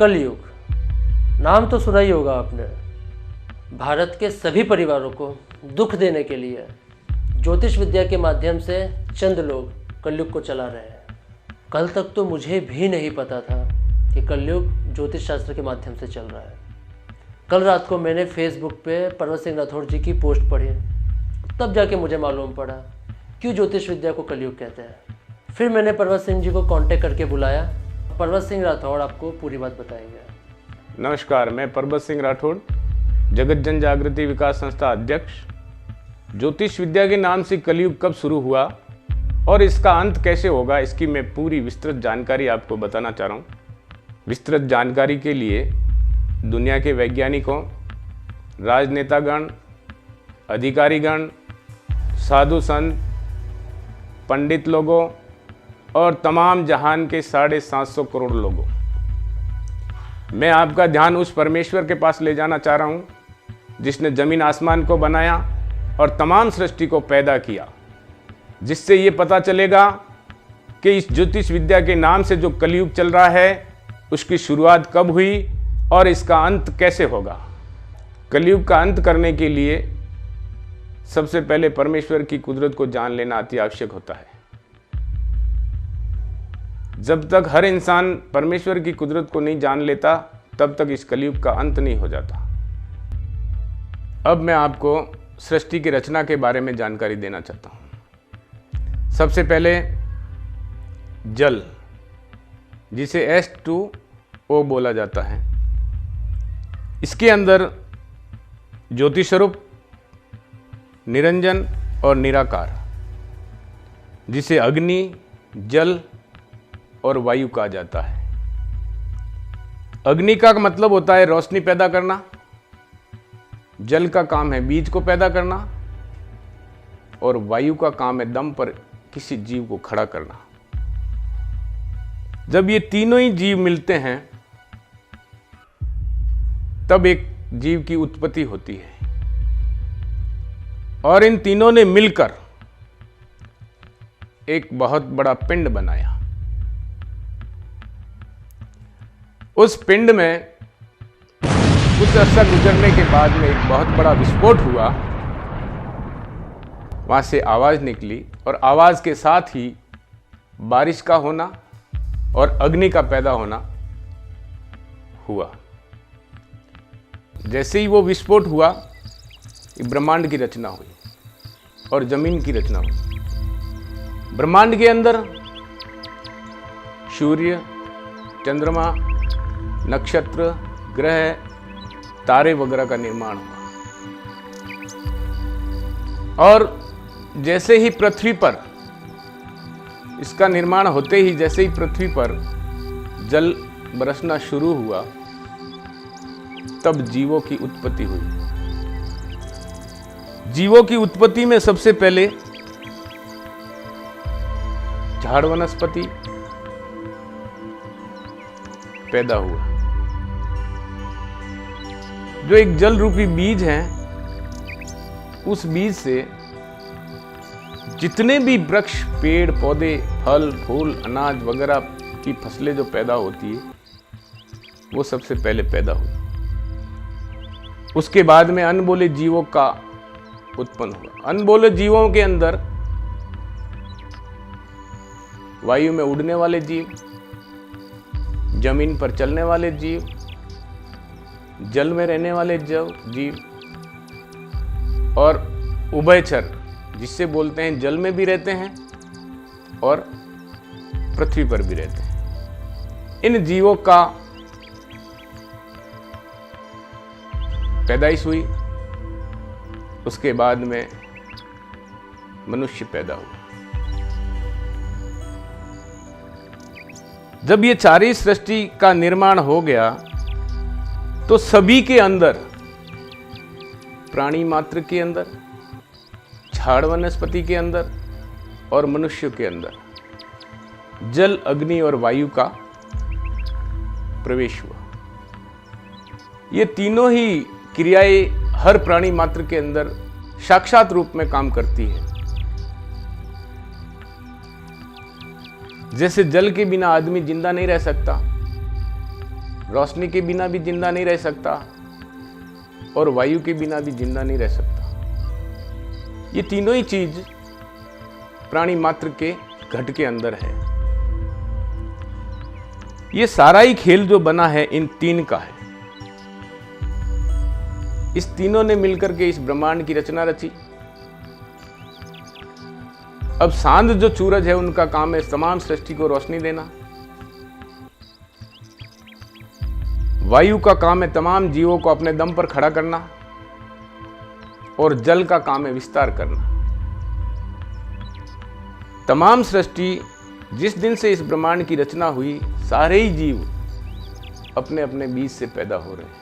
कलयुग, नाम तो सुना ही होगा आपने। भारत के सभी परिवारों को दुख देने के लिए ज्योतिष विद्या के माध्यम से चंद लोग कलयुग को चला रहे हैं। कल तक तो मुझे भी नहीं पता था कि कलयुग ज्योतिष शास्त्र के माध्यम से चल रहा है। कल रात को मैंने फेसबुक पे पर्वत सिंह राठौड़ जी की पोस्ट पढ़ी, तब जाके मुझे मालूम पड़ा क्यों ज्योतिष विद्या को कलयुग कहते हैं। फिर मैंने पर्वत सिंह जी को कांटेक्ट करके बुलाया। पर्वत सिंह राठौड़ आपको पूरी बात बताएंगे। नमस्कार, मैं पर्वत सिंह राठौड़, जगत जन जागृति विकास संस्था अध्यक्ष। ज्योतिष विद्या के नाम से कलयुग कब शुरू हुआ और इसका अंत कैसे होगा, इसकी मैं पूरी विस्तृत जानकारी आपको बताना चाह रहा हूँ। विस्तृत जानकारी के लिए दुनिया के वैज्ञानिकों, राजनेतागण, अधिकारीगण, साधु संत, पंडित लोगों और तमाम जहान के 750 करोड़ लोगों, मैं आपका ध्यान उस परमेश्वर के पास ले जाना चाह रहा हूँ जिसने जमीन आसमान को बनाया और तमाम सृष्टि को पैदा किया, जिससे ये पता चलेगा कि इस ज्योतिष विद्या के नाम से जो कलयुग चल रहा है उसकी शुरुआत कब हुई और इसका अंत कैसे होगा। कलयुग का अंत करने के लिए सबसे पहले परमेश्वर की कुदरत को जान लेना अति आवश्यक होता है। जब तक हर इंसान परमेश्वर की कुदरत को नहीं जान लेता तब तक इस कलयुग का अंत नहीं हो जाता। अब मैं आपको सृष्टि की रचना के बारे में जानकारी देना चाहता हूं। सबसे पहले जल, जिसे H2O बोला जाता है, इसके अंदर ज्योति स्वरूप, निरंजन और निराकार, जिसे अग्नि, जल और वायु कहा जाता है। अग्नि का मतलब होता है रोशनी पैदा करना, जल का काम है बीज को पैदा करना और वायु का काम है दम पर किसी जीव को खड़ा करना। जब ये तीनों ही जीव मिलते हैं तब एक जीव की उत्पत्ति होती है और इन तीनों ने मिलकर एक बहुत बड़ा पिंड बनाया। उस पिंड में कुछ अर्सा गुजरने के बाद में एक बहुत बड़ा विस्फोट हुआ। वहां से आवाज निकली और आवाज के साथ ही बारिश का होना और अग्नि का पैदा होना हुआ। जैसे ही वो विस्फोट हुआ, ब्रह्मांड की रचना हुई और जमीन की रचना हुई। ब्रह्मांड के अंदर सूर्य, चंद्रमा, नक्षत्र, ग्रह, तारे वगैरह का निर्माण हुआ और जैसे ही पृथ्वी पर इसका निर्माण होते ही जैसे ही पृथ्वी पर जल बरसना शुरू हुआ तब जीवों की उत्पत्ति हुई। जीवों की उत्पत्ति में सबसे पहले झाड़ वनस्पति पैदा हुआ। जो एक जल रूपी बीज है, उस बीज से जितने भी वृक्ष, पेड़, पौधे, फल, फूल, अनाज वगैरह की फसलें जो पैदा होती है वो सबसे पहले पैदा हुई। उसके बाद में अनबोले जीवों का उत्पन्न हुआ। अनबोले जीवों के अंदर वायु में उड़ने वाले जीव, जमीन पर चलने वाले जीव, जल में रहने वाले जीव और उभयचर, जिससे बोलते हैं जल में भी रहते हैं और पृथ्वी पर भी रहते हैं। इन जीवों का पैदाइश हुई। उसके बाद में मनुष्य पैदा हुआ। जब ये चारी सृष्टि का निर्माण हो गया तो सभी के अंदर, प्राणी मात्र के अंदर, झाड़ वनस्पति के अंदर और मनुष्य के अंदर जल, अग्नि और वायु का प्रवेश हुआ। ये तीनों ही क्रियाएं हर प्राणी मात्र के अंदर साक्षात रूप में काम करती है। जैसे जल के बिना आदमी जिंदा नहीं रह सकता, रोशनी के बिना भी जिंदा नहीं रह सकता और वायु के बिना भी जिंदा नहीं रह सकता। ये तीनों ही चीज प्राणी मात्र के घट के अंदर है। ये सारा ही खेल जो बना है इन तीन का है। इस तीनों ने मिलकर के इस ब्रह्मांड की रचना रची। अब सांड जो सूरज है उनका काम है तमाम सृष्टि को रोशनी देना। वायु का काम है तमाम जीवों को अपने दम पर खड़ा करना और जल का काम है विस्तार करना। तमाम सृष्टि जिस दिन से इस ब्रह्मांड की रचना हुई, सारे ही जीव अपने अपने बीज से पैदा हो रहे हैं।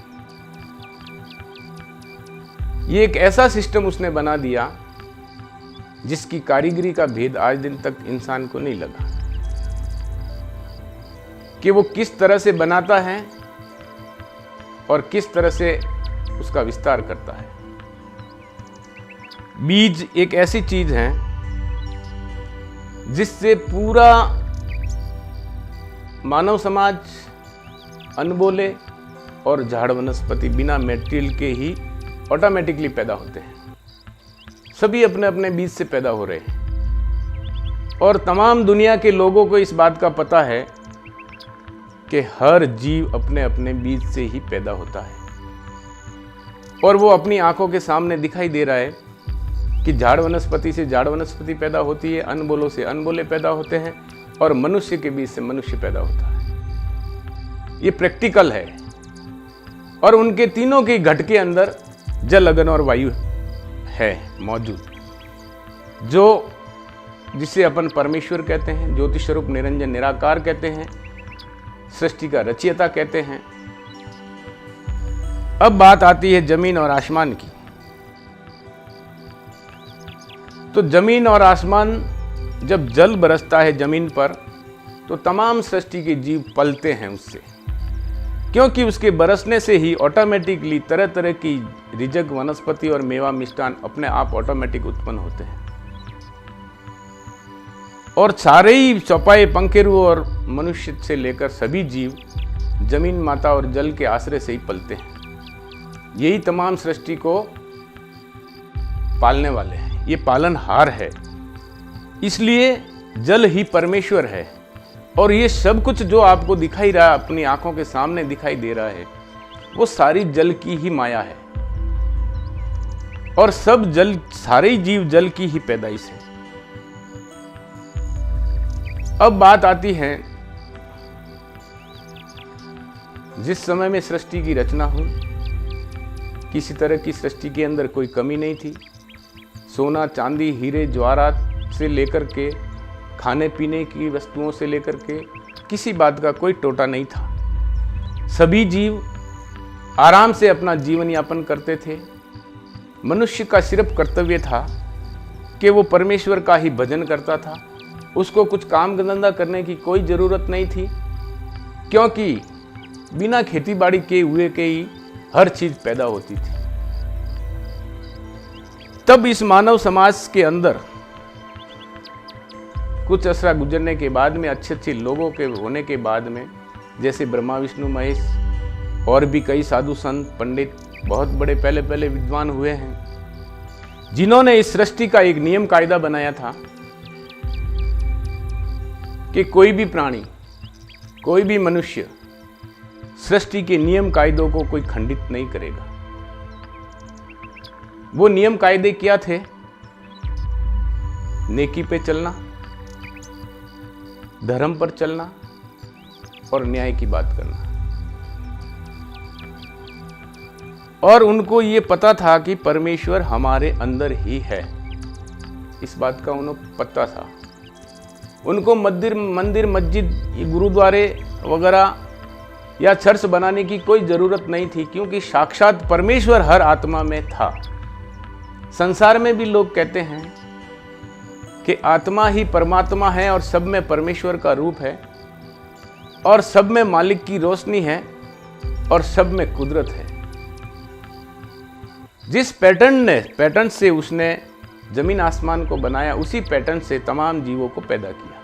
ये एक ऐसा सिस्टम उसने बना दिया जिसकी कारीगरी का भेद आज दिन तक इंसान को नहीं लगा कि वो किस तरह से बनाता है और किस तरह से उसका विस्तार करता है। बीज एक ऐसी चीज है जिससे पूरा मानव समाज अनबोले और झाड़ वनस्पति बिना मेटेरियल के ही ऑटोमेटिकली पैदा होते हैं। सभी अपने अपने बीज से पैदा हो रहे हैं और तमाम दुनिया के लोगों को इस बात का पता है कि हर जीव अपने अपने बीज से ही पैदा होता है और वो अपनी आंखों के सामने दिखाई दे रहा है कि झाड़ वनस्पति से झाड़ वनस्पति पैदा होती है, अनबोलों से अनबोले पैदा होते हैं और मनुष्य के बीज से मनुष्य पैदा होता है। ये प्रैक्टिकल है और उनके तीनों के घट के अंदर जल, अग्नि और वायु है मौजूद, जो जिसे अपन परमेश्वर कहते हैं, ज्योति स्वरूप निरंजन निराकार कहते हैं, सृष्टि का रचयिता कहते हैं। अब बात आती है जमीन और आसमान की। तो जमीन और आसमान, जब जल बरसता है जमीन पर तो तमाम सृष्टि के जीव पलते हैं उससे, क्योंकि उसके बरसने से ही ऑटोमेटिकली तरह तरह की रिजक, वनस्पति और मेवा मिष्टान अपने आप ऑटोमेटिक उत्पन्न होते हैं और सारे ही चौपाए, पंखेरु और मनुष्य से लेकर सभी जीव जमीन माता और जल के आश्रय से ही पलते हैं। यही तमाम सृष्टि को पालने वाले हैं, ये पालनहार है। इसलिए जल ही परमेश्वर है और ये सब कुछ जो आपको दिखाई रहा, अपनी आंखों के सामने दिखाई दे रहा है, वो सारी जल की ही माया है और सब जल, सारे जीव जल की ही पैदाइश है। अब बात आती है, जिस समय में सृष्टि की रचना हुई, किसी तरह की सृष्टि के अंदर कोई कमी नहीं थी। सोना, चांदी, हीरे, जवाहरात से लेकर के खाने पीने की वस्तुओं से लेकर के किसी बात का कोई टोटा नहीं था। सभी जीव आराम से अपना जीवन यापन करते थे। मनुष्य का सिर्फ कर्तव्य था कि वो परमेश्वर का ही भजन करता था। उसको कुछ काम धंधा करने की कोई ज़रूरत नहीं थी, क्योंकि बिना खेती बाड़ी के हुए के ही हर चीज़ पैदा होती थी। तब इस मानव समाज के अंदर कुछ अर्सा गुजरने के बाद में, अच्छे अच्छे लोगों के होने के बाद में, जैसे ब्रह्मा, विष्णु, महेश और भी कई साधु संत, पंडित, बहुत बड़े पहले पहले विद्वान हुए हैं, जिन्होंने इस सृष्टि का एक नियम कायदा बनाया था कि कोई भी प्राणी, कोई भी मनुष्य सृष्टि के नियम कायदों को कोई खंडित नहीं करेगा। वो नियम कायदे क्या थे? नेकी पे चलना, धर्म पर चलना और न्याय की बात करना। और उनको ये पता था कि परमेश्वर हमारे अंदर ही है, इस बात का उनको पता था। उनको मंदिर, मस्जिद, गुरुद्वारे वगैरह या चर्च बनाने की कोई ज़रूरत नहीं थी, क्योंकि साक्षात परमेश्वर हर आत्मा में था। संसार में भी लोग कहते हैं कि आत्मा ही परमात्मा है और सब में परमेश्वर का रूप है और सब में मालिक की रोशनी है और सब में कुदरत है। जिस पैटर्न से उसने जमीन आसमान को बनाया, उसी पैटर्न से तमाम जीवों को पैदा किया।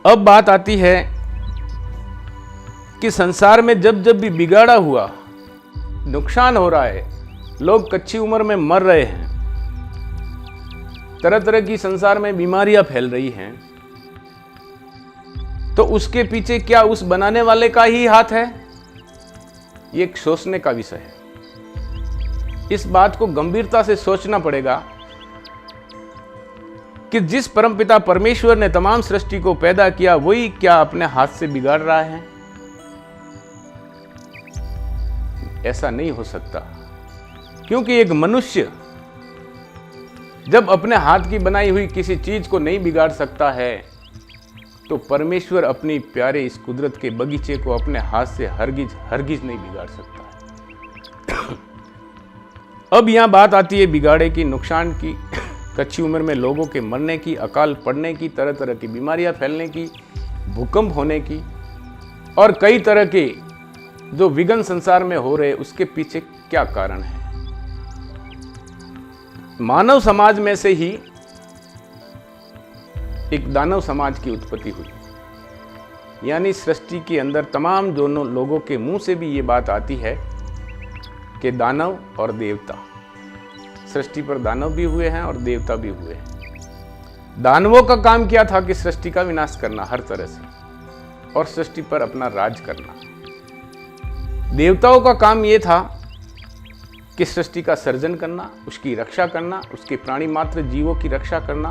अब बात आती है कि संसार में जब जब भी बिगाड़ा हुआ, नुकसान हो रहा है, लोग कच्ची उम्र में मर रहे हैं, तरह तरह की संसार में बीमारियां फैल रही हैं, तो उसके पीछे क्या उस बनाने वाले का ही हाथ है? ये एक सोचने का विषय है। इस बात को गंभीरता से सोचना पड़ेगा कि जिस परमपिता परमेश्वर ने तमाम सृष्टि को पैदा किया, वही क्या अपने हाथ से बिगाड़ रहा है? ऐसा नहीं हो सकता, क्योंकि एक मनुष्य जब अपने हाथ की बनाई हुई किसी चीज को नहीं बिगाड़ सकता है, तो परमेश्वर अपनी प्यारे इस कुदरत के बगीचे को अपने हाथ से हरगिज नहीं बिगाड़ सकता। अब यहां बात आती है बिगाड़े की, नुकसान की, कच्ची उम्र में लोगों के मरने की, अकाल पड़ने की, तरह तरह की बीमारियां फैलने की, भूकंप होने की, और कई तरह के जो विघ्न संसार में हो रहे, उसके पीछे क्या कारण है? मानव समाज में से ही एक दानव समाज की उत्पत्ति हुई। यानी सृष्टि के अंदर तमाम दोनों लोगों के मुंह से भी ये बात आती है कि दानव और देवता, सृष्टि पर दानव भी हुए हैं और देवता भी हुए हैं। दानवों का काम क्या था कि सृष्टि का विनाश करना हर तरह से, और सृष्टि पर अपना राज करना। देवताओं का काम यह था कि सृष्टि का सर्जन करना, उसकी रक्षा करना, उसके प्राणी मात्र जीवों की रक्षा करना,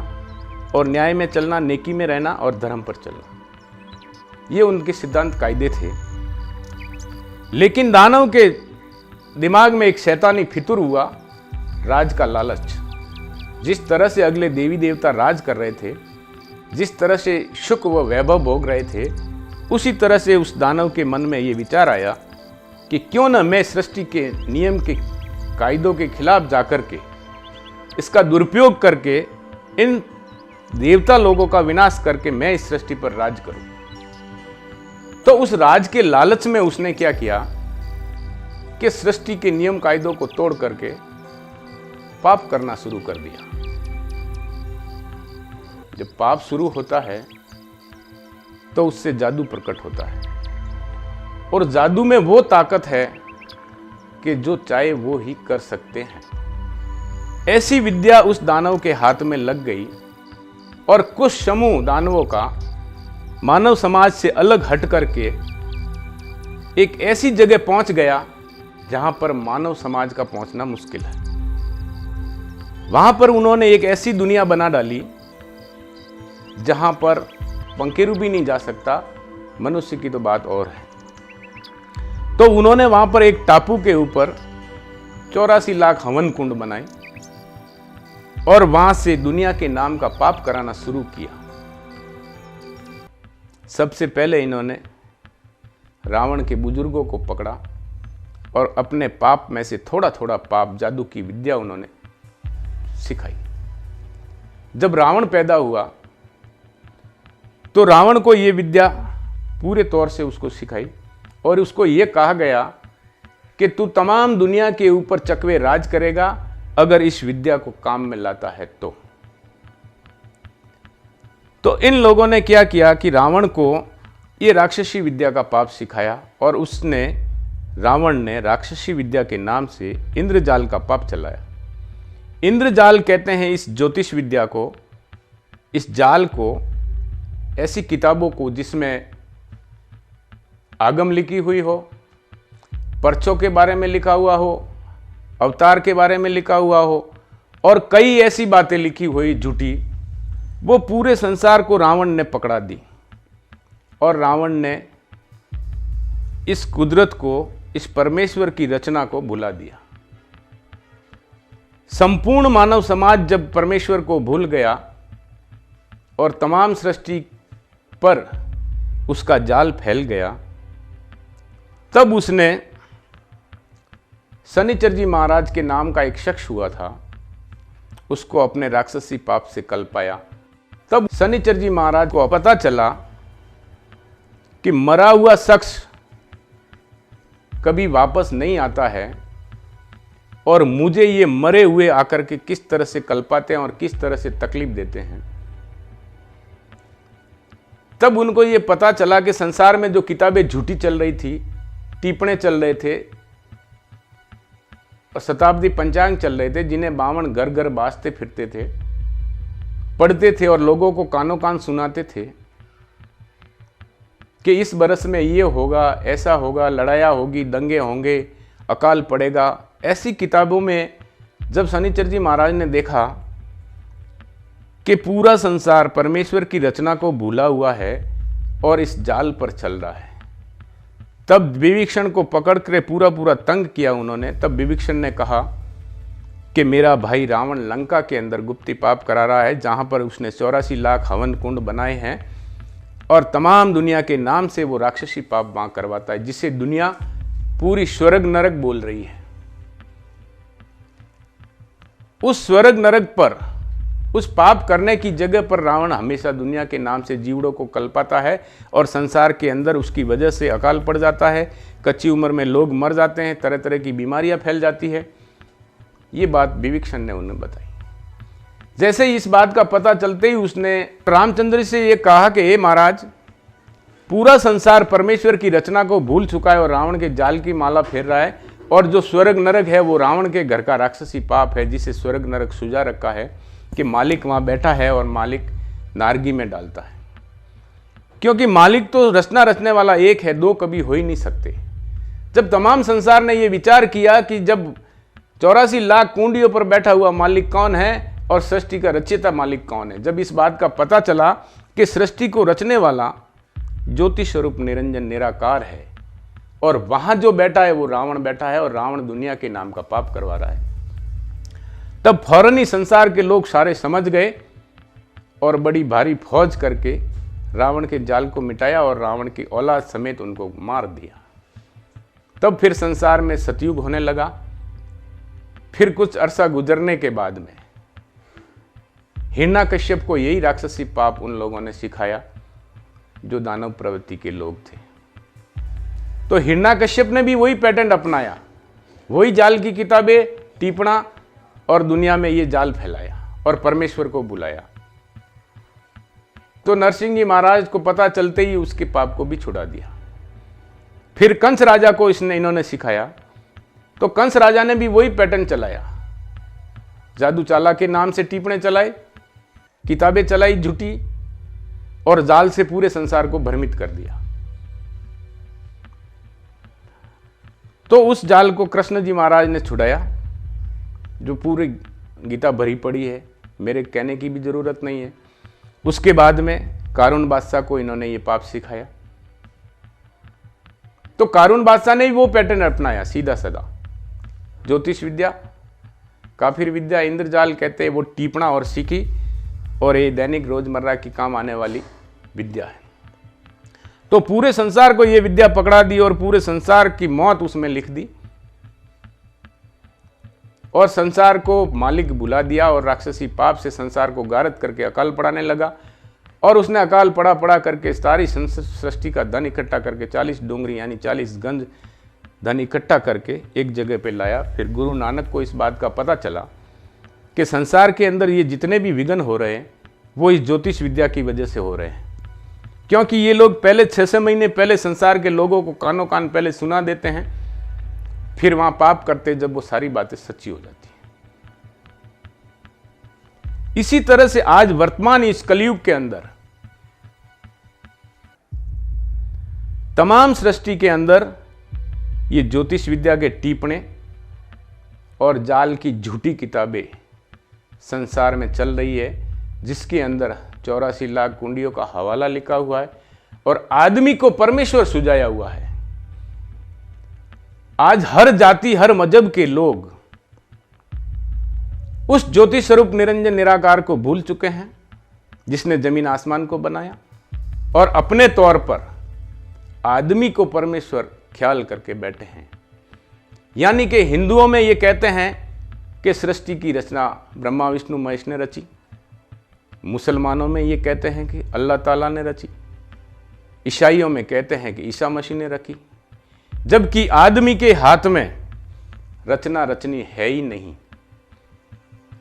और न्याय में चलना, नेकी में रहना और धर्म पर चलना। ये उनके सिद्धांत कायदे थे। लेकिन दानव के दिमाग में एक शैतानी फितूर हुआ, राज का लालच। जिस तरह से अगले देवी देवता राज कर रहे थे, जिस तरह से सुख व वैभव भोग रहे थे, उसी तरह से उस दानव के मन में ये विचार आया कि क्यों न मैं सृष्टि के नियम के कायदों के खिलाफ जाकर के, इसका दुरुपयोग करके, इन देवता लोगों का विनाश करके मैं इस सृष्टि पर राज करूं। तो उस राज के लालच में उसने क्या किया कि सृष्टि के नियम कायदों को तोड़ करके पाप करना शुरू कर दिया। जब पाप शुरू होता है तो उससे जादू प्रकट होता है, और जादू में वो ताकत है कि जो चाहे वो ही कर सकते हैं। ऐसी विद्या उस दानव के हाथ में लग गई, और कुछ समूह दानवों का मानव समाज से अलग हट करके एक ऐसी जगह पहुंच गया जहां पर मानव समाज का पहुंचना मुश्किल है। वहां पर उन्होंने एक ऐसी दुनिया बना डाली जहां पर पंखेरु भी नहीं जा सकता, मनुष्य की तो बात और है। तो उन्होंने वहां पर एक टापू के ऊपर 84 लाख हवन कुंड बनाए, और वहां से दुनिया के नाम का पाप कराना शुरू किया। सबसे पहले इन्होंने रावण के बुजुर्गों को पकड़ा और अपने पाप में से थोड़ा थोड़ा पाप, जादू की विद्या उन्होंने सिखाई। जब रावण पैदा हुआ तो रावण को यह विद्या पूरे तौर से उसको सिखाई, और उसको यह कहा गया कि तू तमाम दुनिया के ऊपर चकवे राज करेगा अगर इस विद्या को काम में लाता है तो इन लोगों ने क्या किया कि रावण को ये राक्षसी विद्या का पाप सिखाया, और रावण ने राक्षसी विद्या के नाम से इंद्रजाल का पाप चलाया। इंद्रजाल कहते हैं इस ज्योतिष विद्या को, इस जाल को, ऐसी किताबों को जिसमें आगम लिखी हुई हो, पर्चों के बारे में लिखा हुआ हो, अवतार के बारे में लिखा हुआ हो, और कई ऐसी बातें लिखी हुई झूठी, वो पूरे संसार को रावण ने पकड़ा दी, और रावण ने इस कुदरत को, इस परमेश्वर की रचना को भुला दिया। संपूर्ण मानव समाज जब परमेश्वर को भूल गया और तमाम सृष्टि पर उसका जाल फैल गया, तब उसने शनिचर जी महाराज के नाम का एक शख्स हुआ था, उसको अपने राक्षसी पाप से कल पाया। तब शनिचर जी महाराज को पता चला कि मरा हुआ शख्स कभी वापस नहीं आता है, और मुझे ये मरे हुए आकर के किस तरह से कल्पाते हैं और किस तरह से तकलीफ देते हैं। तब उनको ये पता चला कि संसार में जो किताबें झूठी चल रही थी, टिप्पणे चल रहे थे और शताब्दी पंचांग चल रहे थे, जिन्हें बावण घर घर बाजते फिरते थे, पढ़ते थे और लोगों को कानों कान सुनाते थे कि इस बरस में ये होगा, ऐसा होगा, लड़ाइयाँ होगी, दंगे होंगे, अकाल पड़ेगा। ऐसी किताबों में जब शनिचर जी महाराज ने देखा कि पूरा संसार परमेश्वर की रचना को भूला हुआ है और इस जाल पर चल रहा है, तब विभीषण को पकड़ कर पूरा पूरा तंग किया उन्होंने। तब विभीषण ने कहा कि मेरा भाई रावण लंका के अंदर गुप्ती पाप करा रहा है, जहाँ पर उसने 84 लाख हवन कुंड बनाए हैं और तमाम दुनिया के नाम से वो राक्षसी पाप वहाँ करवाता है, जिसे दुनिया पूरी स्वर्ग नरक बोल रही है। उस स्वर्ग नरक पर, उस पाप करने की जगह पर रावण हमेशा दुनिया के नाम से जीवड़ों को कल्पाता है और संसार के अंदर उसकी वजह से अकाल पड़ जाता है, कच्ची उम्र में लोग मर जाते हैं, तरह तरह की बीमारियां फैल जाती है। ये बात विभीषण ने उन्हें बताई। जैसे ही इस बात का पता चलते ही उसने रामचंद्र से ये कहा कि हे महाराज, पूरा संसार परमेश्वर की रचना को भूल चुका है और रावण के जाल की माला फेर रहा है, और जो स्वर्ग नरक है वो रावण के घर का राक्षसी पाप है, जिसे स्वर्ग नरक सुझा रखा है कि मालिक वहाँ बैठा है और मालिक नारगी में डालता है। क्योंकि मालिक तो रचना रचने वाला एक है, दो कभी हो ही नहीं सकते। जब तमाम संसार ने ये विचार किया कि जब 84 लाख कुंडियों पर बैठा हुआ मालिक कौन है और सृष्टि का रचयिता मालिक कौन है, जब इस बात का पता चला कि सृष्टि को रचने वाला ज्योति स्वरूप निरंजन निराकार है और वहां जो बैठा है वो रावण बैठा है और रावण दुनिया के नाम का पाप करवा रहा है, तब फौरन ही संसार के लोग सारे समझ गए और बड़ी भारी फौज करके रावण के जाल को मिटाया और रावण की औलाद समेत उनको मार दिया। तब फिर संसार में सतयुग होने लगा। फिर कुछ अरसा गुजरने के बाद में हिरण्यकश्यप को यही राक्षसी पाप उन लोगों ने सिखाया जो दानव प्रवृत्ति के लोग थे। तो हिरण्यकश्यप ने भी वही पैटर्न अपनाया, वही जाल की किताबें, टिप्पणा और दुनिया में ये जाल फैलाया और परमेश्वर को बुलाया। तो नरसिंह जी महाराज को पता चलते ही उसके पाप को भी छुड़ा दिया। फिर कंस राजा को इन्होंने सिखाया, तो कंस राजा ने भी वही पैटर्न चलाया, जादू चाला के नाम से टिप्पणे चलाए, किताबें चलाई झूठी और जाल से पूरे संसार को भ्रमित कर दिया। तो उस जाल को कृष्ण जी महाराज ने छुड़ाया, जो पूरी गीता भरी पड़ी है, मेरे कहने की भी जरूरत नहीं है। उसके बाद में कारून बादशाह को इन्होंने ये पाप सिखाया। तो कारून बादशाह ने भी वो पैटर्न अपनाया, सीधा साधा ज्योतिष विद्या, काफिर विद्या, इंद्रजाल कहते हैं, वो टिप्पणा और सीखी, और ये दैनिक रोजमर्रा की काम आने वाली विद्या है। तो पूरे संसार को ये विद्या पकड़ा दी और पूरे संसार की मौत उसमें लिख दी और संसार को मालिक बुला दिया और राक्षसी पाप से संसार को गारत करके अकाल पड़ाने लगा। और उसने अकाल पड़ा करके सारी सृष्टि का धन इकट्ठा करके 40 डोंगरी यानी 40 गंज धन इकट्ठा करके एक जगह पे लाया। फिर गुरु नानक को इस बात का पता चला कि संसार के अंदर ये जितने भी विघ्न हो रहे हैं वो इस ज्योतिष विद्या की वजह से हो रहे हैं, क्योंकि ये लोग पहले 6 महीने पहले संसार के लोगों को कानों कान पहले सुना देते हैं, फिर वहां पाप करते जब वो सारी बातें सच्ची हो जाती हैं। इसी तरह से आज वर्तमान इस कलयुग के अंदर तमाम सृष्टि के अंदर ये ज्योतिष विद्या के टिप्पणे और जाल की झूठी किताबें संसार में चल रही है, जिसके अंदर 84 लाख कुंडियों का हवाला लिखा हुआ है और आदमी को परमेश्वर सुझाया हुआ है। आज हर जाति हर मजहब के लोग उस ज्योति स्वरूप निरंजन निराकार को भूल चुके हैं, जिसने जमीन आसमान को बनाया, और अपने तौर पर आदमी को परमेश्वर ख्याल करके बैठे हैं। यानी कि हिंदुओं में ये कहते हैं कि सृष्टि की रचना ब्रह्मा विष्णु महेश ने रची, मुसलमानों में ये कहते हैं कि अल्लाह ताला ने रची, ईसाइयों में कहते हैं कि ईसा मसीह ने रखी, जबकि आदमी के हाथ में रचना रचनी है ही नहीं।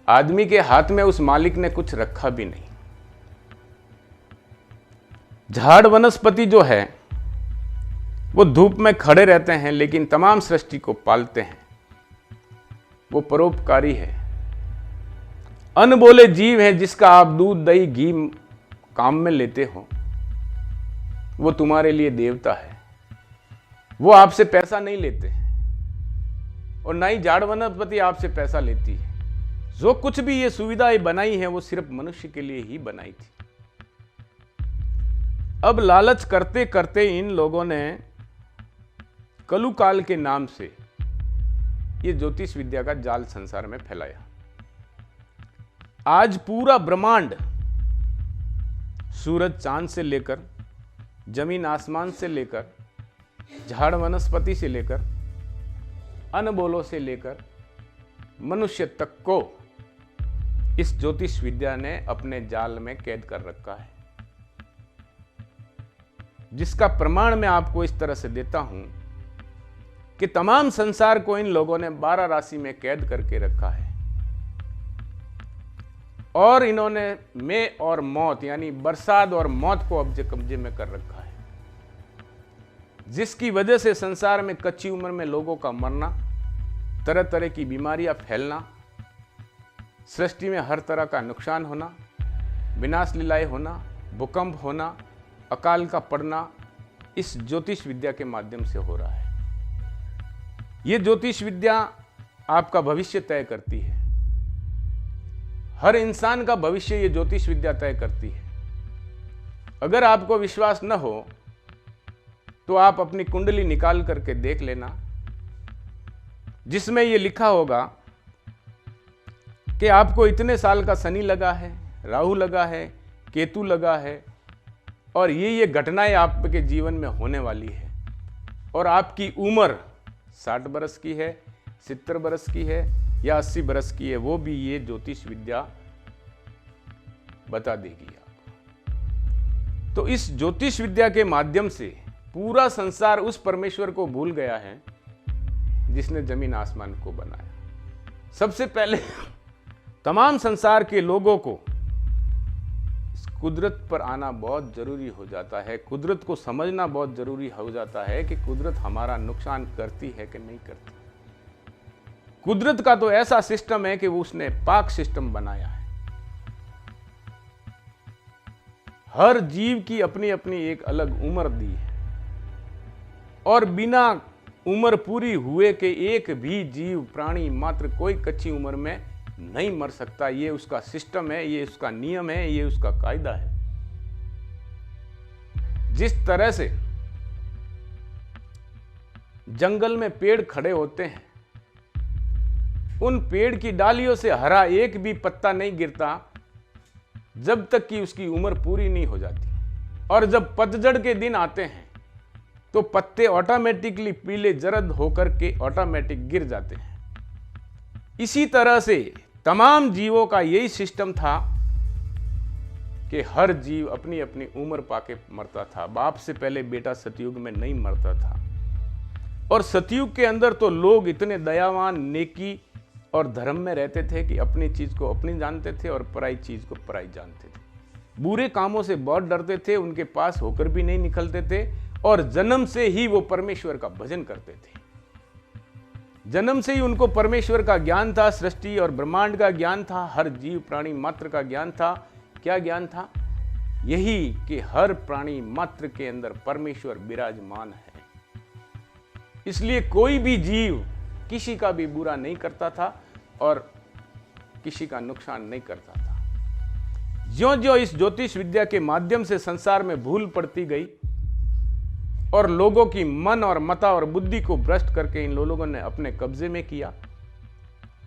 आदमी के हाथ में उस मालिक ने कुछ रखा भी नहीं। झाड़ वनस्पति जो है वो धूप में खड़े रहते हैं लेकिन तमाम सृष्टि को पालते हैं। वो परोपकारी है। अनबोले जीव है जिसका आप दूध दही घी काम में लेते हो, वो तुम्हारे लिए देवता है। वो आपसे पैसा नहीं लेते हैं और ना ही झाड़ वनस्पति आपसे पैसा लेती है। जो कुछ भी ये सुविधाएं बनाई है वो सिर्फ मनुष्य के लिए ही बनाई थी। अब लालच करते करते इन लोगों ने कलु काल के नाम से ये ज्योतिष विद्या का जाल संसार में फैलाया। आज पूरा ब्रह्मांड, सूरज चांद से लेकर, जमीन आसमान से लेकर, झाड़ वनस्पति से लेकर, अनबोलों से लेकर मनुष्य तक को इस ज्योतिष विद्या ने अपने जाल में कैद कर रखा है, जिसका प्रमाण मैं आपको इस तरह से देता हूं कि तमाम संसार को इन लोगों ने 12 राशि में कैद करके रखा है और इन्होंने में और मौत यानी बरसात और मौत को कब्जे में कर रखा है, जिसकी वजह से संसार में कच्ची उम्र में लोगों का मरना, तरह तरह की बीमारियां फैलना, सृष्टि में हर तरह का नुकसान होना, विनाश लीलाएं होना, भूकंप होना, अकाल का पड़ना इस ज्योतिष विद्या के माध्यम से हो रहा है। ये ज्योतिष विद्या आपका भविष्य तय करती है। हर इंसान का भविष्य ये ज्योतिष विद्या तय करती है। अगर आपको विश्वास न हो तो आप अपनी कुंडली निकाल करके देख लेना, जिसमें ये लिखा होगा कि आपको इतने साल का शनि लगा है, राहु लगा है, केतु लगा है और ये घटनाएं आपके जीवन में होने वाली है और आपकी उम्र 60 बरस की है, 70 बरस की है या 80 बरस की है, वो भी ये ज्योतिष विद्या बता देगी आपको। तो इस ज्योतिष विद्या के माध्यम से पूरा संसार उस परमेश्वर को भूल गया है जिसने जमीन आसमान को बनाया। सबसे पहले तमाम संसार के लोगों को कुदरत पर आना बहुत जरूरी हो जाता है। कुदरत को समझना बहुत जरूरी हो जाता है कि कुदरत हमारा नुकसान करती है कि नहीं करती। कुदरत का तो ऐसा सिस्टम है कि उसने पाक सिस्टम बनाया है। हर जीव की अपनी अपनी एक अलग उम्र दी है और बिना उम्र पूरी हुए के एक भी जीव प्राणी मात्र कोई कच्ची उम्र में नहीं मर सकता। ये उसका सिस्टम है, ये उसका नियम है, ये उसका कायदा है। जिस तरह से जंगल में पेड़ खड़े होते हैं, उन पेड़ की डालियों से हरा एक भी पत्ता नहीं गिरता जब तक कि उसकी उम्र पूरी नहीं हो जाती। और जब पतझड़ के दिन आते हैं तो पत्ते ऑटोमेटिकली पीले जर्द होकर के ऑटोमेटिक गिर जाते हैं। इसी तरह से तमाम जीवों का यही सिस्टम था कि हर जीव अपनी अपनी उम्र पाके मरता था। बाप से पहले बेटा सतयुग में नहीं मरता था। और सतयुग के अंदर तो लोग इतने दयावान, नेकी और धर्म में रहते थे कि अपनी चीज को अपनी जानते थे और पराई चीज को पराई जानते थे। बुरे कामों से बहुत डरते थे, उनके पास होकर भी नहीं निकलते थे और जन्म से ही वो परमेश्वर का भजन करते थे। जन्म से ही उनको परमेश्वर का ज्ञान था, सृष्टि और ब्रह्मांड का ज्ञान था, हर जीव प्राणी मात्र का ज्ञान था। क्या ज्ञान था? यही कि हर प्राणी मात्र के अंदर परमेश्वर विराजमान है। इसलिए कोई भी जीव किसी का भी बुरा नहीं करता था और किसी का नुकसान नहीं करता था। ज्यों-ज्यों इस ज्योतिष विद्या के माध्यम से संसार में भूल पड़ती गई और लोगों की मन और मता और बुद्धि को भ्रष्ट करके इन लोगों ने अपने कब्जे में किया,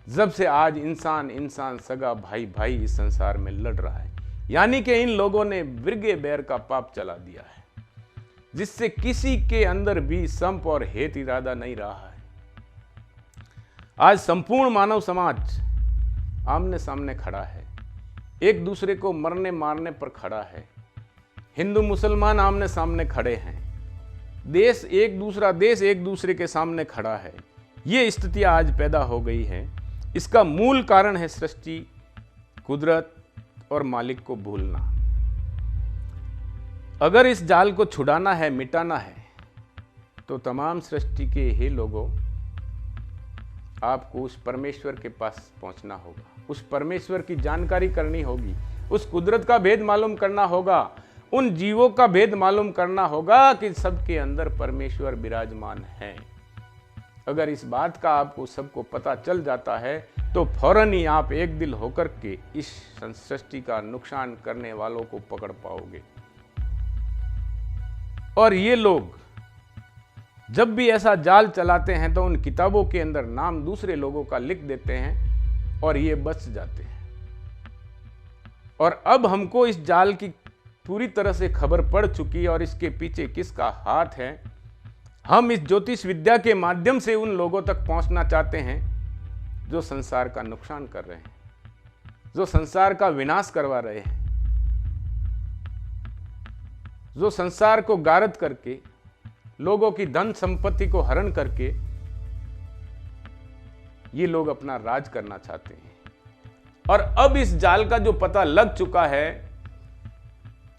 जब से आज इंसान इंसान, सगा भाई भाई इस संसार में लड़ रहा है। यानी कि इन लोगों ने वृग्य बैर का पाप चला दिया है, जिससे किसी के अंदर भी संप और हेत इरादा नहीं रहा है। आज संपूर्ण मानव समाज आमने सामने खड़ा है, एक दूसरे को मरने मारने पर खड़ा है। हिंदू मुसलमान आमने सामने खड़े हैं, देश एक दूसरे के सामने खड़ा है। ये स्थितियां आज पैदा हो गई हैं। इसका मूल कारण है सृष्टि, कुदरत और मालिक को भूलना। अगर इस जाल को छुड़ाना है, मिटाना है, तो तमाम सृष्टि के हे लोगों, आपको उस परमेश्वर के पास पहुंचना होगा, उस परमेश्वर की जानकारी करनी होगी, उस कुदरत का भेद मालूम करना होगा, उन जीवों का भेद मालूम करना होगा कि सबके अंदर परमेश्वर विराजमान है। अगर इस बात का आपको सबको पता चल जाता है तो फौरन ही आप एक दिल होकर के इस सृष्टि का नुकसान करने वालों को पकड़ पाओगे। और ये लोग जब भी ऐसा जाल चलाते हैं तो उन किताबों के अंदर नाम दूसरे लोगों का लिख देते हैं और ये बच जाते हैं। और अब हमको इस जाल की पूरी तरह से खबर पड़ चुकी और इसके पीछे किसका हाथ है। हम इस ज्योतिष विद्या के माध्यम से उन लोगों तक पहुंचना चाहते हैं जो संसार का नुकसान कर रहे हैं, जो संसार का विनाश करवा रहे हैं, जो संसार को गारद करके, लोगों की धन संपत्ति को हरण करके ये लोग अपना राज करना चाहते हैं। और अब इस जाल का जो पता लग चुका है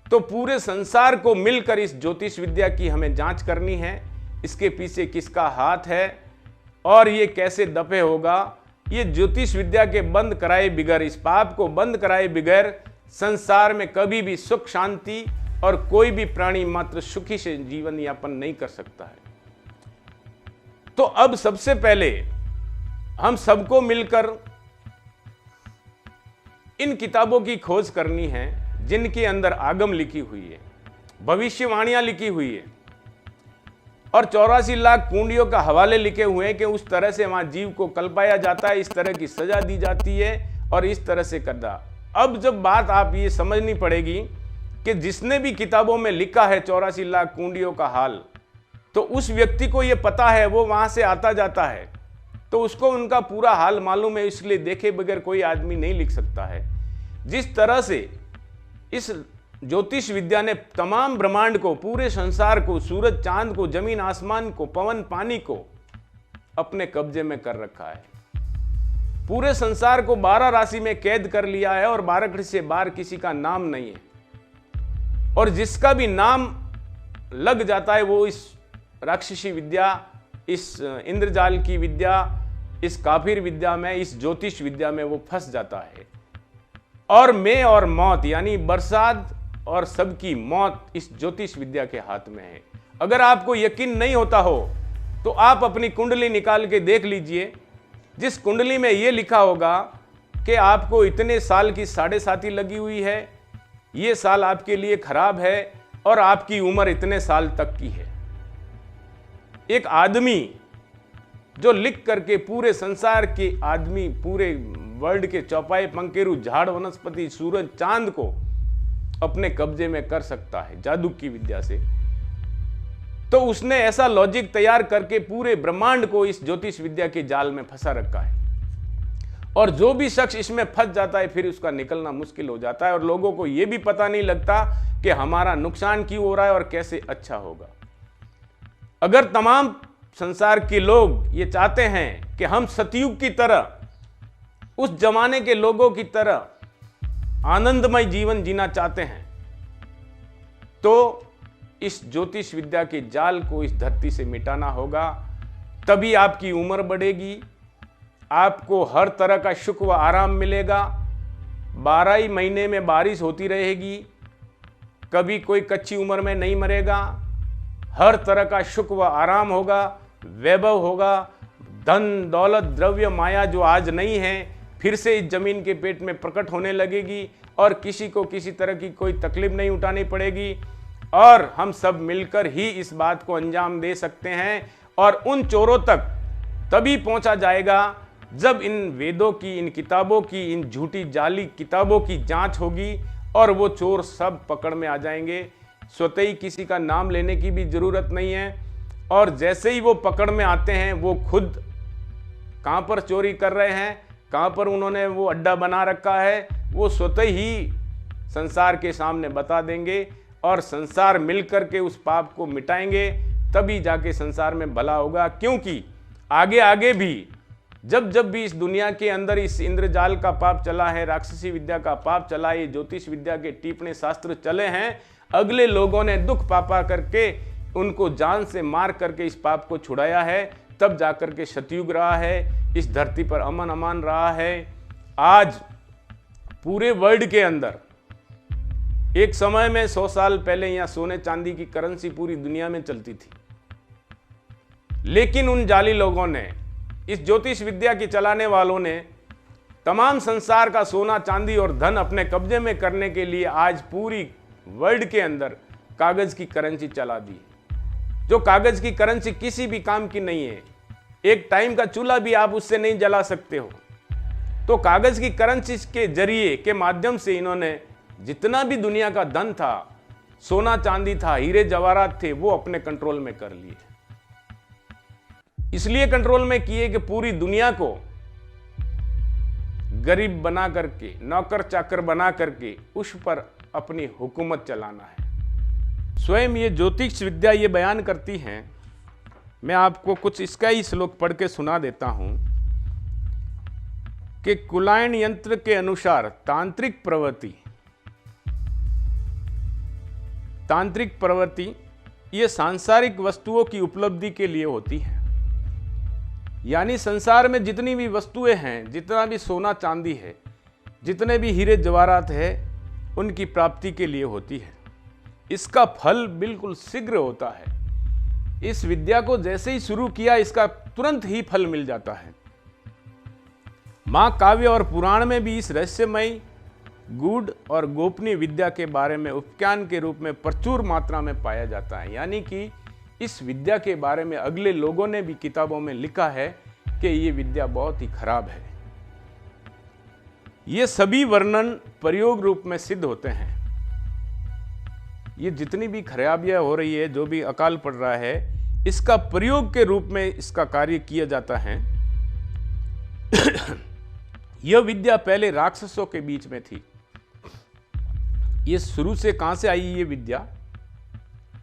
तो पूरे संसार को मिलकर इस ज्योतिष विद्या की हमें जांच करनी है, इसके पीछे किसका हाथ है और ये कैसे दफे होगा। ये ज्योतिष विद्या के बंद कराए बिगैर, इस पाप को बंद कराए बिगैर संसार में कभी भी सुख शांति और कोई भी प्राणी मात्र सुखी से जीवन यापन नहीं कर सकता है। तो अब सबसे पहले हम सबको मिलकर इन किताबों की खोज करनी है जिनके अंदर आगम लिखी हुई है, भविष्यवाणियां लिखी हुई है और 84 लाख कुंडियों का हवाले लिखे हुए हैं कि उस तरह से वहां जीव को कल्पाया जाता है, इस तरह की सजा दी जाती है और इस तरह से करना। अब जब बात आप ये समझनी पड़ेगी कि जिसने भी किताबों में लिखा है 84 लाख कुंडियों का हाल, तो उस व्यक्ति को ये पता है, वो वहां से आता जाता है, तो उसको उनका पूरा हाल मालूम है, इसलिए देखे बगैर कोई आदमी नहीं लिख सकता है। जिस तरह से इस ज्योतिष विद्या ने तमाम ब्रह्मांड को, पूरे संसार को, सूरज चांद को, जमीन आसमान को, पवन पानी को अपने कब्जे में कर रखा है, पूरे संसार को 12 राशि में कैद कर लिया है और 12 से बाहर किसी का नाम नहीं है। और जिसका भी नाम लग जाता है वो इस राक्षसी विद्या, इस इंद्रजाल की विद्या, इस काफिर विद्या में, इस ज्योतिष विद्या में वो फंस जाता है। और मैं और मौत यानी बरसात और सबकी मौत इस ज्योतिष विद्या के हाथ में है। अगर आपको यकीन नहीं होता हो तो आप अपनी कुंडली निकाल के देख लीजिए, जिस कुंडली में ये लिखा होगा कि आपको इतने साल की 7.5 लगी हुई है, ये साल आपके लिए खराब है और आपकी उम्र इतने साल तक की है। एक आदमी जो लिख करके पूरे संसार के आदमी, पूरे वर्ल्ड के चौपाई, पंकेरु, झाड़, वनस्पति, सूरज, चांद को अपने कब्जे में कर सकता है जादू की विद्या से, तो उसने ऐसा लॉजिक तैयार करके पूरे ब्रह्मांड को इस ज्योतिष विद्या के जाल में फंसा रखा है। और जो भी शख्स इसमें फंस जाता है फिर उसका निकलना मुश्किल हो जाता है और लोगों को यह भी पता नहीं लगता कि हमारा नुकसान क्यों हो रहा है और कैसे अच्छा होगा। अगर तमाम संसार के लोग ये चाहते हैं कि हम सतयुग की तरह, उस जमाने के लोगों की तरह आनंदमय जीवन जीना चाहते हैं, तो इस ज्योतिष विद्या के जाल को इस धरती से मिटाना होगा। तभी आपकी उम्र बढ़ेगी, आपको हर तरह का सुख व आराम मिलेगा, 12 ही महीने में बारिश होती रहेगी, कभी कोई कच्ची उम्र में नहीं मरेगा, हर तरह का सुख व आराम होगा, वैभव होगा, धन दौलत द्रव्य माया जो आज नहीं है फिर से इस जमीन के पेट में प्रकट होने लगेगी और किसी को किसी तरह की कोई तकलीफ नहीं उठानी पड़ेगी और हम सब मिलकर ही इस बात को अंजाम दे सकते हैं। और उन चोरों तक तभी पहुंचा जाएगा जब इन वेदों की, इन किताबों की, इन झूठी जाली किताबों की जांच होगी और वो चोर सब पकड़ में आ जाएंगे। स्वतः ही किसी का नाम लेने की भी जरूरत नहीं है और जैसे ही वो पकड़ में आते हैं वो खुद कहां पर चोरी कर रहे हैं, कहां पर उन्होंने वो अड्डा बना रखा है, वो स्वतः ही संसार के सामने बता देंगे और संसार मिलकर के उस पाप को मिटाएंगे। तभी जाके संसार में भला होगा, क्योंकि आगे आगे भी जब जब भी इस दुनिया के अंदर इस इंद्रजाल का पाप चला है, राक्षसी विद्या का पाप चला है, ज्योतिष विद्या के टीपणे शास्त्र चले हैं, अगले लोगों ने दुख पापा करके उनको जान से मार करके इस पाप को छुड़ाया है, तब जाकर के सतयुग रहा है, इस धरती पर अमन अमान रहा है। आज पूरे वर्ल्ड के अंदर एक समय में 100 साल पहले यहाँ सोने चांदी की करेंसी पूरी दुनिया में चलती थी, लेकिन उन जाली लोगों ने, इस ज्योतिष विद्या की चलाने वालों ने तमाम संसार का सोना चांदी और धन अपने कब्जे में करने के लिए आज पूरी वर्ल्ड के अंदर कागज की करेंसी चला दी, जो कागज की करेंसी किसी भी काम की नहीं है। एक टाइम का चूल्हा भी आप उससे नहीं जला सकते हो। तो कागज की करेंसी के जरिए के माध्यम से इन्होंने जितना भी दुनिया का धन था, सोना चांदी था, हीरे जवाहरात थे, वो अपने कंट्रोल में कर लिए। इसलिए कंट्रोल में किए कि पूरी दुनिया को गरीब बना करके, नौकर चाकर बना करके उस पर अपनी हुकूमत चलाना है। स्वयं ये ज्योतिष विद्या ये बयान करती हैं। मैं आपको कुछ इसका ही श्लोक पढ़ के सुना देता हूं कि कुलायन यंत्र के अनुसार तांत्रिक प्रवृत्ति ये सांसारिक वस्तुओं की उपलब्धि के लिए होती है। यानी संसार में जितनी भी वस्तुएं हैं, जितना भी सोना चांदी है, जितने भी हीरे जवाहरात है, उनकी प्राप्ति के लिए होती है। इसका फल बिल्कुल शीघ्र होता है। इस विद्या को जैसे ही शुरू किया, इसका तुरंत ही फल मिल जाता है। महाकाव्य और पुराण में भी इस रहस्यमयी, गूढ़ और गोपनीय विद्या के बारे में उपज्ञान के रूप में प्रचुर मात्रा में पाया जाता है। यानी कि इस विद्या के बारे में अगले लोगों ने भी किताबों में लिखा है कि ये विद्या बहुत ही खराब है। ये सभी वर्णन प्रयोग रूप में सिद्ध होते हैं। ये जितनी भी खराबियां हो रही है, जो भी अकाल पड़ रहा है, इसका प्रयोग के रूप में इसका कार्य किया जाता है। यह विद्या पहले राक्षसों के बीच में थी। ये शुरू से कहां से आई ये विद्या?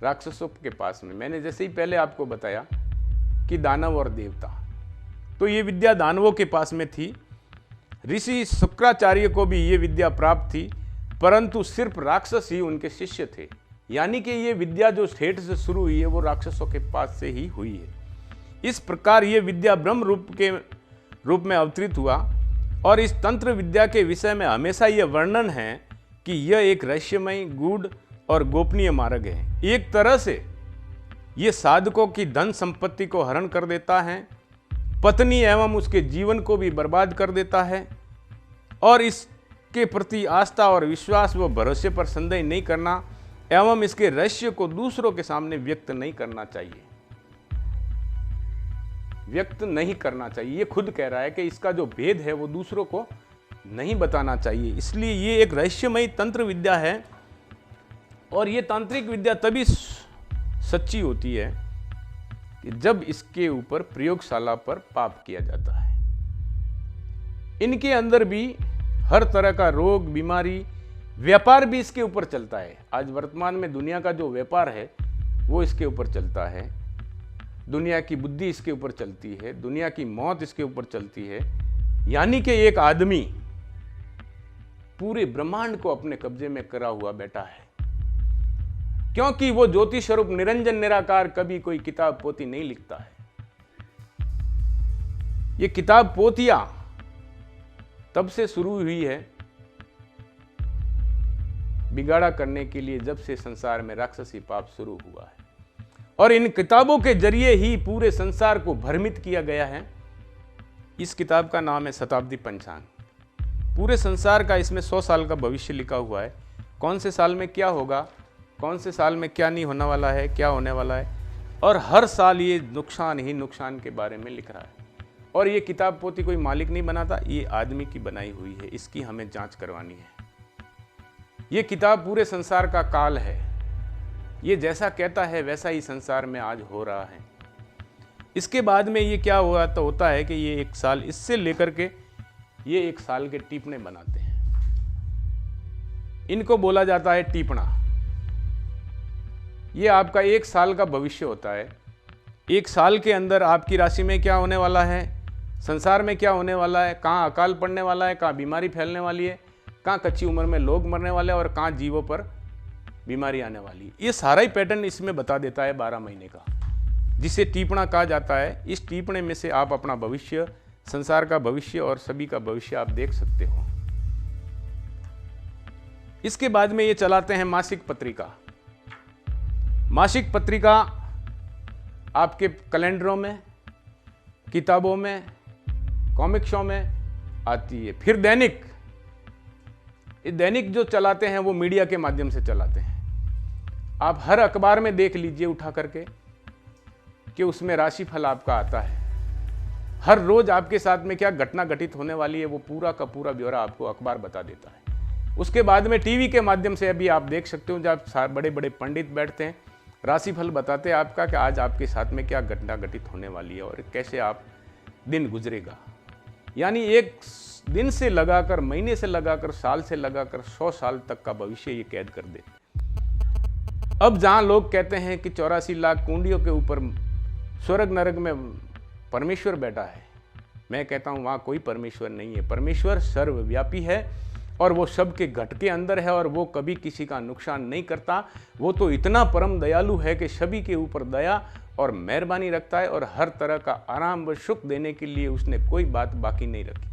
राक्षसों के पास में। मैंने जैसे ही पहले आपको बताया कि दानव और देवता, तो ये विद्या दानवों के पास में थी। ऋषि शुक्राचार्य को भी ये विद्या प्राप्त थी, परंतु सिर्फ राक्षस ही उनके शिष्य थे। यानी कि ये विद्या जो ठेठ से शुरू हुई है, वो राक्षसों के पास से ही हुई है। इस प्रकार ये विद्या ब्रह्म रूप में अवतरित हुआ। और इस तंत्र विद्या के विषय में हमेशा यह वर्णन है कि यह एक रहस्यमय, गूढ़ और गोपनीय मार्ग है। एक तरह से यह साधकों की धन संपत्ति को हरण कर देता है, पत्नी एवं उसके जीवन को भी बर्बाद कर देता है, और इसके प्रति आस्था और विश्वास व भरोसे पर संदेह नहीं करना एवं इसके रहस्य को दूसरों के सामने व्यक्त नहीं करना चाहिए। व्यक्त नहीं करना चाहिए। ये खुद कह रहा है कि इसका जो भेद है वो दूसरों को नहीं बताना चाहिए। इसलिए ये एक रहस्यमयी तंत्र विद्या है। और ये तांत्रिक विद्या तभी सच्ची होती है कि जब इसके ऊपर प्रयोगशाला पर पाप किया जाता है। इनके अंदर भी हर तरह का रोग, बीमारी, व्यापार भी इसके ऊपर चलता है। आज वर्तमान में दुनिया का जो व्यापार है वो इसके ऊपर चलता है। दुनिया की बुद्धि इसके ऊपर चलती है, दुनिया की मौत इसके ऊपर चलती है। यानी कि एक आदमी पूरे ब्रह्मांड को अपने कब्जे में करा हुआ बैठा है, क्योंकि वो ज्योति स्वरूप निरंजन निराकार कभी कोई किताब पोथी नहीं लिखता है। ये किताब पोथियां तब से शुरू हुई है बिगाड़ा करने के लिए, जब से संसार में राक्षसी पाप शुरू हुआ है। और इन किताबों के जरिए ही पूरे संसार को भ्रमित किया गया है। इस किताब का नाम है शताब्दी पंचांग। पूरे संसार का इसमें 100 साल का भविष्य लिखा हुआ है। कौन से साल में क्या होगा, कौन से साल में क्या नहीं होने वाला है, क्या होने वाला है, और हर साल ये नुकसान ही नुकसान के बारे में लिख रहा है। और ये किताब पोथी कोई मालिक नहीं बनाता, ये आदमी की बनाई हुई है। इसकी हमें जांच करवानी है। ये किताब पूरे संसार का काल है। ये जैसा कहता है वैसा ही संसार में आज हो रहा है। इसके बाद में ये क्या हुआ तो होता है कि ये एक साल इससे लेकर के ये एक साल के टिप्पणे बनाते हैं। इनको बोला जाता है टिप्पणा। ये आपका एक साल का भविष्य होता है। एक साल के अंदर आपकी राशि में क्या होने वाला है, संसार में क्या होने वाला है, कहाँ अकाल पड़ने वाला है, कहाँ बीमारी फैलने वाली है, कहाँ कच्ची उम्र में लोग मरने वाले हैं और कहाँ जीवों पर बीमारी आने वाली है। ये सारा ही पैटर्न इसमें बता देता है 12 महीने का, जिसे टीपणा कहा जाता है। इस टीपणे में से आप अपना भविष्य, संसार का भविष्य और सभी का भविष्य आप देख सकते हो। इसके बाद में ये चलाते हैं मासिक पत्रिका। मासिक पत्रिका आपके कैलेंडरों में, किताबों में, कॉमिक शो में आती है। फिर दैनिक, ये दैनिक जो चलाते हैं वो मीडिया के माध्यम से चलाते हैं। आप हर अखबार में देख लीजिए उठा करके कि उसमें राशिफल आपका आता है। हर रोज आपके साथ में क्या घटना घटित होने वाली है वो पूरा का पूरा ब्यौरा आपको अखबार बता देता है। उसके बाद में टीवी के माध्यम से अभी आप देख सकते हो, जब बड़े बड़े पंडित बैठते हैं, राशिफल बताते हैं आपका कि आज आपके साथ में क्या घटना घटित होने वाली है और कैसे आप दिन गुजरेगा। यानी एक दिन से लगाकर, महीने से लगाकर, साल से लगाकर 100 साल तक का भविष्य ये कैद कर दे। अब जहां लोग कहते हैं कि 84 लाख कुंडियों के ऊपर स्वर्ग नरक में परमेश्वर बैठा है, मैं कहता हूं वहां कोई परमेश्वर नहीं है। परमेश्वर सर्वव्यापी है और वो सबके घट के अंदर है और वो कभी किसी का नुकसान नहीं करता। वो तो इतना परम दयालु है कि सभी के ऊपर दया और मेहरबानी रखता है और हर तरह का आराम व सुख देने के लिए उसने कोई बात बाकी नहीं रखी।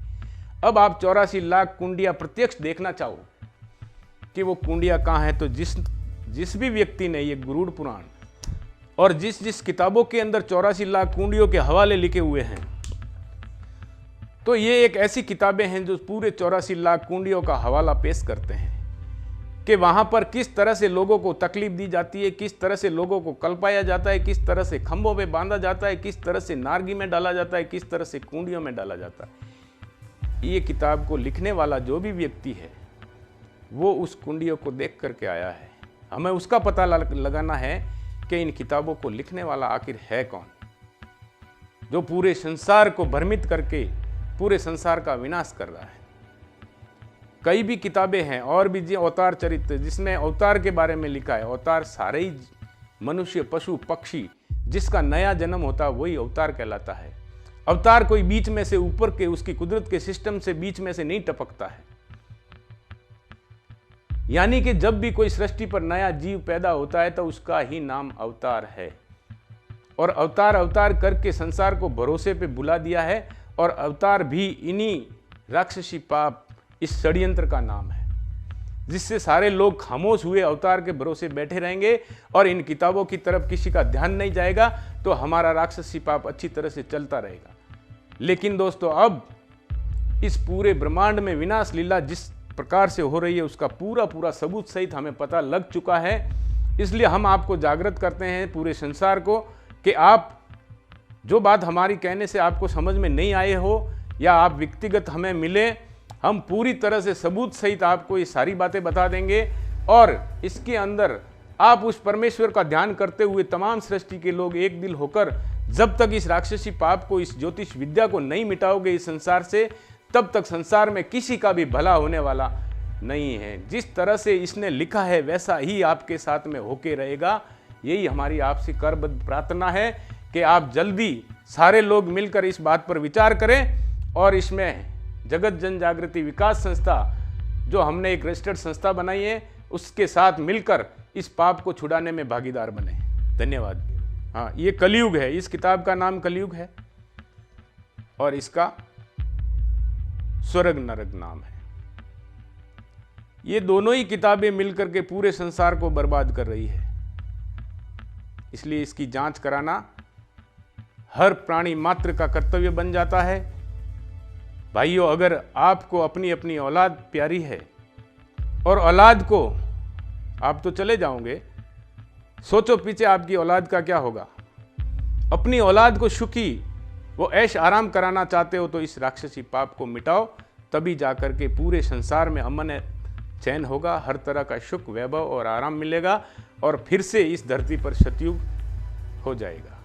अब आप 84 लाख कुंडियां प्रत्यक्ष देखना चाहो कि वो कुंडियां कहाँ हैं, तो जिस भी व्यक्ति ने ये गरुड़ पुराण और जिस किताबों के अंदर 84 लाख कुंडियों के हवाले लिखे हुए हैं, तो ये एक ऐसी किताबें हैं जो पूरे 84 लाख कुंडियों का हवाला पेश करते हैं कि वहां पर किस तरह से लोगों को तकलीफ दी जाती है, किस तरह से लोगों को कल्पाया जाता है, किस तरह से खंभों में बांधा जाता है, किस तरह से नारगी में डाला जाता है, किस तरह से कुंडियों में डाला जाता है। ये किताब को लिखने वाला जो भी व्यक्ति है वो उस कुंडियों को देख करके आया है। हमें उसका पता लगाना है कि इन किताबों को लिखने वाला आखिर है कौन, जो पूरे संसार को भ्रमित करके पूरे संसार का विनाश कर रहा है। कई भी किताबें हैं और भी जी अवतार चरित्र, जिसमें अवतार के बारे में लिखा है। अवतार सारे ही मनुष्य, पशु, पक्षी, जिसका नया जन्म होता है वही अवतार कहलाता है। अवतार कोई बीच में से ऊपर के उसकी कुदरत के सिस्टम से बीच में से नहीं टपकता है। यानी कि जब भी कोई सृष्टि पर नया जीव पैदा होता है तो उसका ही नाम अवतार है। और अवतार करके संसार को भरोसे पे बुला दिया है। और अवतार भी इन्हीं राक्षसी पाप, इस षड्यंत्र का नाम है, जिससे सारे लोग खामोश हुए अवतार के भरोसे बैठे रहेंगे और इन किताबों की तरफ किसी का ध्यान नहीं जाएगा, तो हमारा राक्षसी पाप अच्छी तरह से चलता रहेगा। लेकिन दोस्तों, अब इस पूरे ब्रह्मांड में विनाश लीला जिस प्रकार से हो रही है उसका पूरा सबूत सहित हमें पता लग चुका है। इसलिए हम आपको जागृत करते हैं, पूरे संसार को, कि आप जो बात हमारी कहने से आपको समझ में नहीं आए हो या आप व्यक्तिगत हमें मिले, हम पूरी तरह से सबूत सहित आपको ये सारी बातें बता देंगे। और इसके अंदर आप उस परमेश्वर का ध्यान करते हुए तमाम सृष्टि के लोग एक दिल होकर, जब तक इस राक्षसी पाप को, इस ज्योतिष विद्या को नहीं मिटाओगे इस संसार से, तब तक संसार में किसी का भी भला होने वाला नहीं है। जिस तरह से इसने लिखा है वैसा ही आपके साथ में होके रहेगा। यही हमारी आपसे करबद्ध प्रार्थना है कि आप जल्दी सारे लोग मिलकर इस बात पर विचार करें और इसमें जगत जन जागृति विकास संस्था, जो हमने एक रजिस्टर्ड संस्था बनाई है, उसके साथ मिलकर इस पाप को छुड़ाने में भागीदार बने। धन्यवाद। हाँ, ये कलयुग है, इस किताब का नाम कलयुग है और इसका स्वर्ग नरक नाम है। ये दोनों ही किताबें मिलकर के पूरे संसार को बर्बाद कर रही है। इसलिए इसकी जांच कराना हर प्राणी मात्र का कर्तव्य बन जाता है। भाइयों, अगर आपको अपनी अपनी औलाद प्यारी है और औलाद को आप तो चले जाओगे, सोचो पीछे आपकी औलाद का क्या होगा। अपनी औलाद को सुखी, वो ऐश आराम कराना चाहते हो तो इस राक्षसी पाप को मिटाओ, तभी जाकर के पूरे संसार में अमन चैन होगा, हर तरह का सुख, वैभव और आराम मिलेगा और फिर से इस धरती पर सतयुग हो जाएगा।